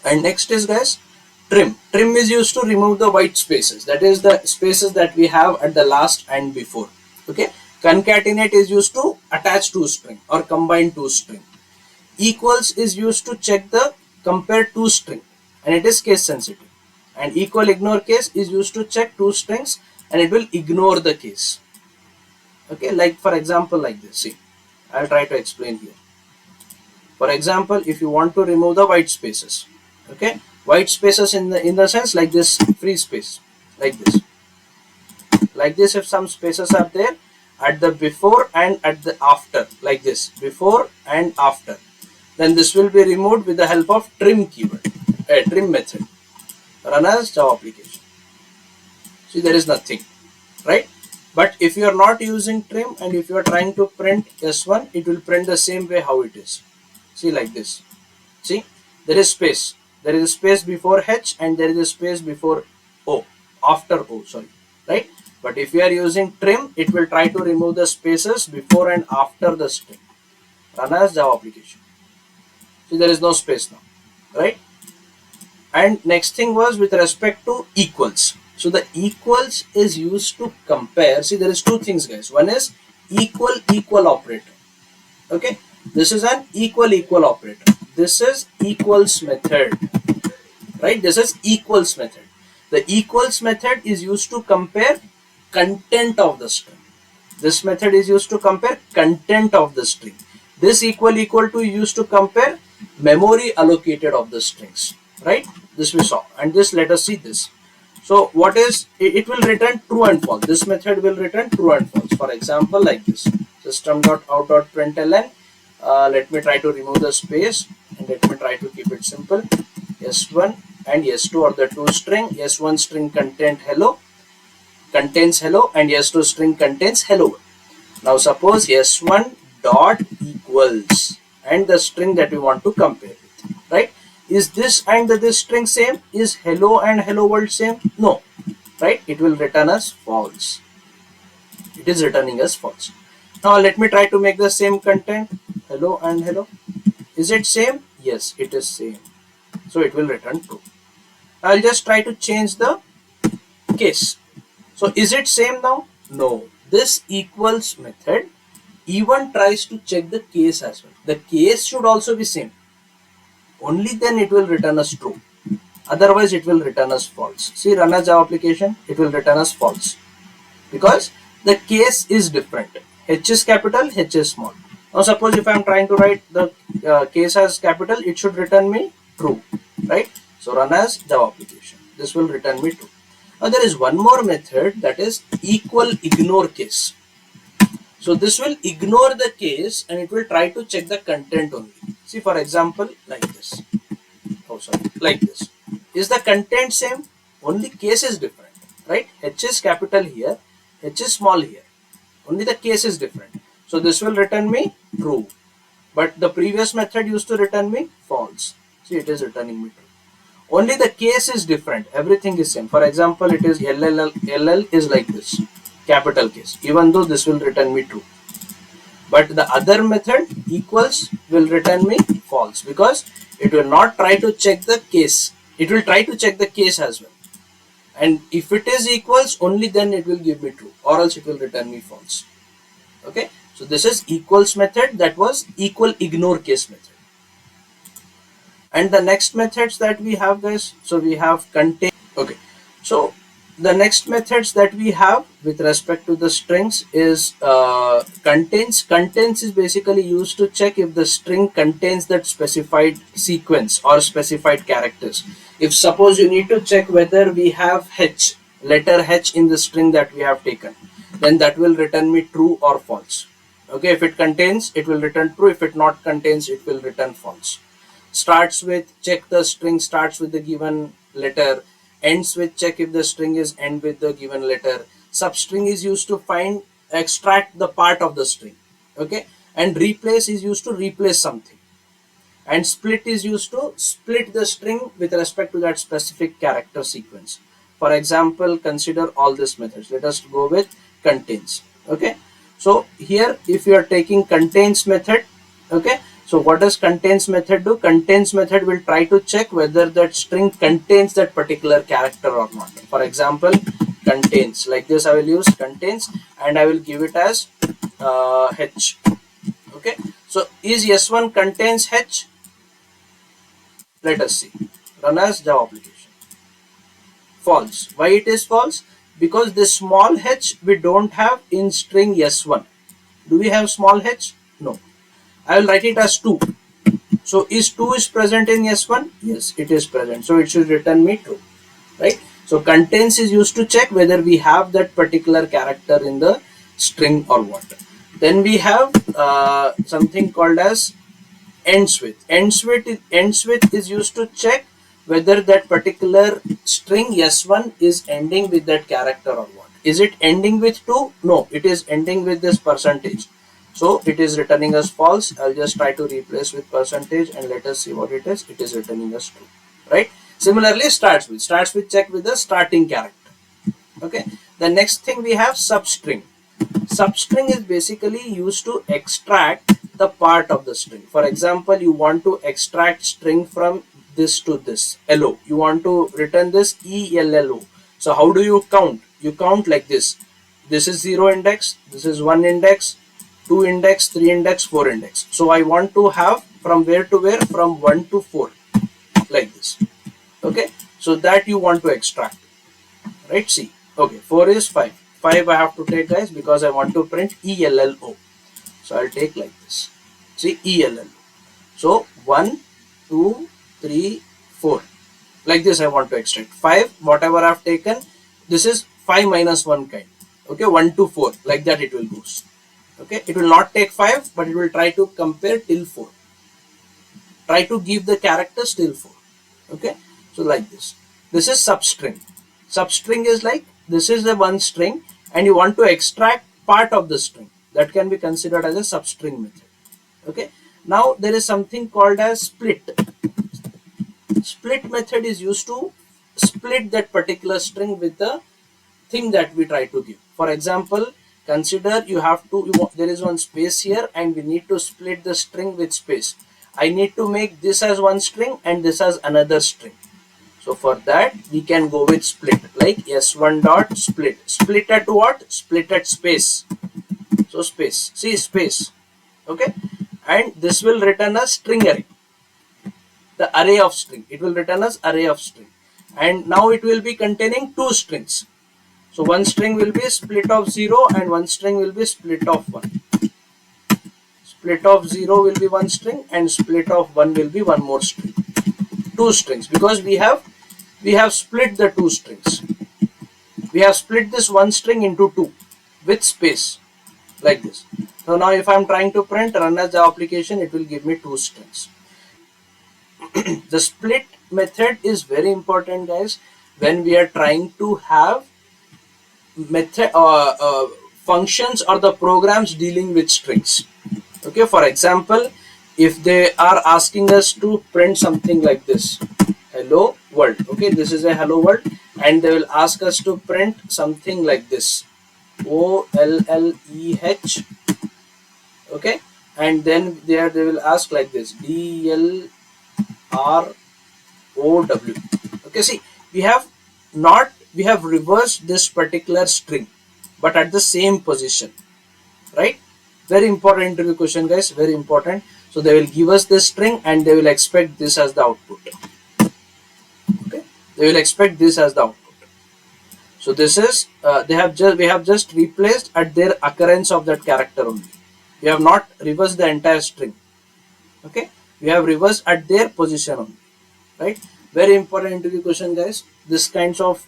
And next is guys trim. Trim is used to remove the white spaces, that is the spaces that we have at the last and before. Okay, concatenate is used to attach two string or combine two string. Equals is used to check the compare two string and it is case sensitive, and equal ignore case is used to check two strings and it will ignore the case. Okay, like for example like this, see, I'll try to explain here. For example, if you want to remove the white spaces, okay, white spaces in the sense like this, free space, like this, if some spaces are there at the before and at the after, like this, before and after, then this will be removed with the help of trim keyword, trim method. Run as Java application. See, there is nothing, right? But if you are not using trim and if you are trying to print S1, it will print the same way how it is. See, like this. See, there is space. There is a space before H and there is a space before O, after O, sorry, right? But if you are using trim, it will try to remove the spaces before and after the string. Run as Java application. See, there is no space now, right? And next thing was with respect to equals. So the equals is used to compare. See, there is two things guys. One is equal operator. Okay, this is an equal operator. This is equals method, right? This is equals method. The equals method is used to compare content of the string. This method is used to compare content of the string. This equal to used to compare memory allocated of the strings, right? This we saw, and this, let us see this. So what is it will return true and false. This method will return true and false. For example, like this, system.out.println. Let me try to remove the space and let me try to keep it simple. S1 and S2 are the two string. S1 string contains hello and S2 string contains hello. Now suppose S1 dot equals and the string that we want to compare with, right? Is this and this string same? Is hello and hello world same? No, right? It will return as false. It is returning as false. Now let me try to make the same content, hello and hello. Is it same? Yes, it is same. So it will return true. I'll just try to change the case. So is it same now? No. This equals method even tries to check the case as well. The case should also be same. Only then it will return as true. Otherwise it will return as false. See, run as Java application, it will return as false because the case is different. H is capital, H is small. Now suppose if I am trying to write the case as capital, it should return me true, right? So run as Java application. This will return me true. Now there is one more method, that is equal ignore case. So this will ignore the case and it will try to check the content only. See, for example, like this. Oh, sorry, like this. Is the content same? Only case is different, right? H is capital here, H is small here. Only the case is different. So this will return me true. But the previous method used to return me false. See, it is returning me true. Only the case is different. Everything is same. For example, it is LL is like this, capital case, even though this will return me true. But the other method equals will return me false because it will not try to check the case. It will try to check the case as well. And if it is equals, only then it will give me true, or else it will return me false. Okay. So this is equals method, that was equal ignore case method. And the next methods that we have guys, so we have contain. Okay, so the next methods that we have with respect to the strings is contains. Contains is basically used to check if the string contains that specified sequence or specified characters. If suppose you need to check whether we have H, letter H in the string that we have taken, then that will return me true or false. Okay, if it contains, it will return true. If it not contains, it will return false. Starts with check the string starts with the given letter, ends with check if the string is end with the given letter. Substring is used to find extract the part of the string, okay, and replace is used to replace something, and split is used to split the string with respect to that specific character sequence. For example, consider all these methods. Let us go with contains. Okay, so here if you are taking contains method, okay, So what does contains method do? Contains method will try to check whether that string contains that particular character or not. For example, contains, like this I will use contains and I will give it as h. Okay, so is s1 contains h? Let us see. Run as Java application. False. Why it is false? Because this small h we don't have in string s1. Do we have small h? No. I will write it as 2. So is 2 is present in S1? Yes, it is present. So it should return me true, right? So contains is used to check whether we have that particular character in the string or what. Then we have something called as ends with. Ends with is used to check whether that particular string S1 is ending with that character or what. Is it ending with 2? No, it is ending with this percentage. So it is returning us false. I'll just try to replace with percentage and let us see what it is. It is returning us true, right? Similarly, starts with check with the starting character. Okay. The next thing we have substring. Substring is basically used to extract the part of the string. For example, you want to extract string from this to this LO. You want to return this ELLO. So how do you count? You count like this. This is 0 index, this is 1 index, 2 index, 3 index, 4 index. So I want to have from where to where? From 1 to 4, like this. Okay, so that you want to extract, right? See, okay, 4 is 5. 5 I have to take, guys, because I want to print ELLO. So I'll take like this. See, ELLO. So 1, 2, 3, 4. Like this I want to extract. 5, whatever I've taken, this is 5 minus 1 kind. Okay, 1 to 4. Like that it will go. Okay, it will not take 5, but it will try to compare till 4. Try to give the characters till 4. Okay, so like this. This is substring. Substring is like, this is the one string and you want to extract part of the string. That can be considered as a substring method. Okay, now there is something called as split. Split method is used to split that particular string with the thing that we try to give. For example, consider there is one space here and we need to split the string with space. I need to make this as one string and this as another string. So for that we can go with split, like s1 dot split. Split at what? Split at space. So space, see, space. Okay, and this will return a string array, the array of string. It will return as array of string, and now it will be containing two strings. So one string will be split of 0 and one string will be split of 1. Split of 0 will be one string and split of 1 will be one more string. Two strings, because we have split the two strings. We have split this one string into two with space, like this. So now if I am trying to print run as the application, it will give me two strings. The split method is very important, guys, when we are trying to have method functions or the programs dealing with strings. Okay, for example, if they are asking us to print something like this, hello world. Okay, this is a hello world, and they will ask us to print something like this, OLLEH. Okay, and then they will ask like this, DLROW. Okay, see, we have reversed this particular string, but at the same position, right? Very important interview question, guys, very important. So they will give us this string and they will expect this as the output. Okay, they will expect this as the output. So this is we have just replaced at their occurrence of that character only. We have not reversed the entire string. Okay, we have reversed at their position only, right? Very important interview question, guys. This kinds of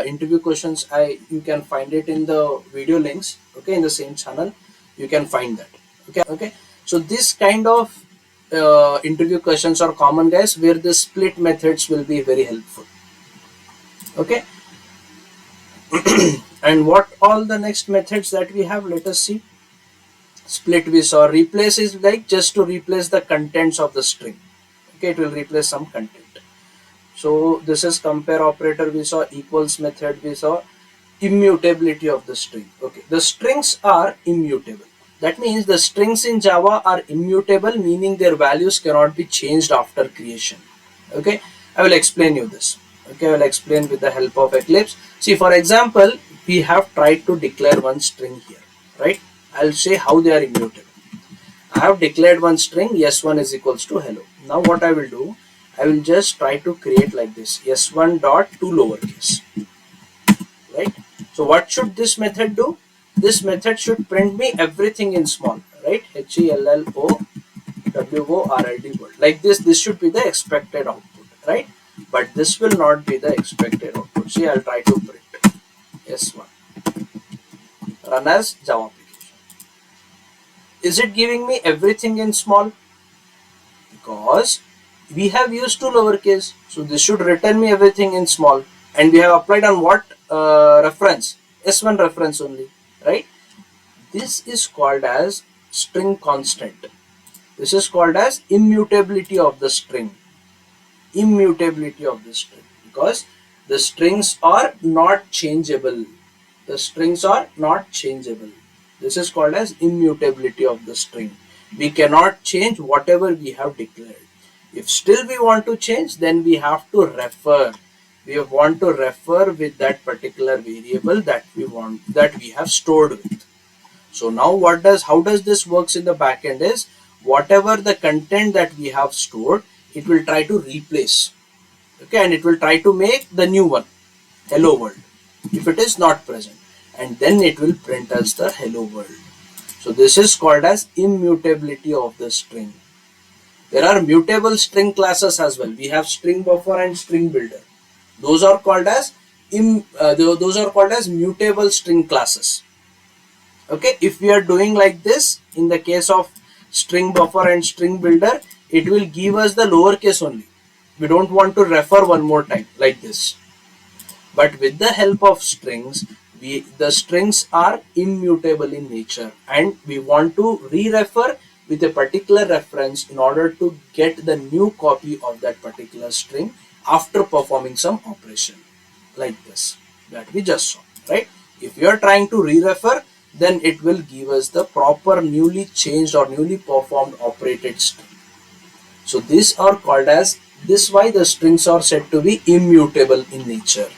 interview questions you can find it in the video links. Okay, in the same channel you can find that. Okay, so this kind of interview questions are common, guys, where the split methods will be very helpful. Okay, and what all the next methods that we have, let us see. Split we saw. Replace is like just to replace the contents of the string. Okay, it will replace some content. So this is compare operator we saw. Equals method we saw. Immutability of the string. Okay, the strings are immutable. That means the strings in Java are immutable, meaning their values cannot be changed after creation. Okay, I will explain you this. Okay, I will explain with the help of Eclipse. See, for example, we have tried to declare one string here, right? I'll say how they are immutable. I have declared one string s1 is equals to hello. Now what I will do, I will just try to create like this s1 dot to lowercase, right? So what should this method do? This method should print me everything in small, right? HELLOWORLD word. Like this should be the expected output, right? But this will not be the expected output. See, I'll try to print s1 run as Java application. Is it giving me everything in small? Because we have used to lowercase, so this should return me everything in small, and we have applied on what reference? S1 reference only, right? This is called as string constant. This is called as immutability of the string. Immutability of the string, because the strings are not changeable. The strings are not changeable. This is called as immutability of the string. We cannot change whatever we have declared. If still we want to change, then we have to refer. We want to refer with that particular variable that we have stored with. So now how does this works in the backend is, whatever the content that we have stored, it will try to replace. Okay, and it will try to make the new one, hello world, if it is not present, and then it will print us the hello world. So this is called as immutability of the string. There are mutable string classes as well. We have string buffer and string builder. Those are called as mutable string classes. Okay, if we are doing like this in the case of string buffer and string builder, it will give us the lowercase only. We don't want to refer one more time like this. But with the help of strings, the strings are immutable in nature, and we want to re-refer with a particular reference in order to get the new copy of that particular string after performing some operation like this that we just saw, right? If you are trying to re-refer, then it will give us the proper newly changed or newly performed operated string. So these are called as, this why the strings are said to be immutable in nature.